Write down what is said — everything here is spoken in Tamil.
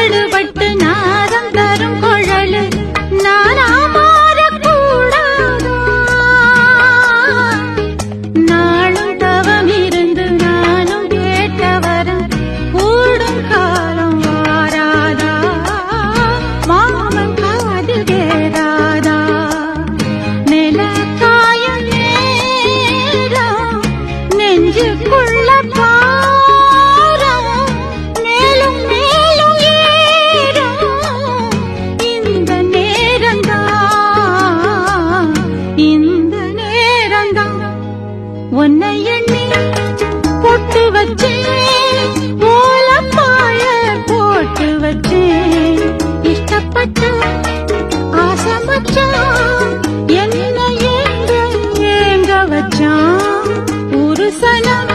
பாடுபட்டு நாதம் தரும் குழலு நானா மாறக்கூடாதா? நாளும் தவம் இருந்து நானும் கேட்டவரம் கூடும் காலம் வாராதா? மாமன் காதில் கேடாதா? நில காயும் நேரம் நெஞ்சுக்குள்ள பாரம் மேலும் மேலும் ஏறும் இந்த நேரம்தான், இந்த நேரம்தான். உன்னை எண்ணி பொட்டு வச்சேன், ஓலப்பாய போட்டு வச்சேன். இஷ்டப்பட்டு ஆசை வச்சான், என்ன ஏங்க ஏங்க வச்சான். ஒரு சனம்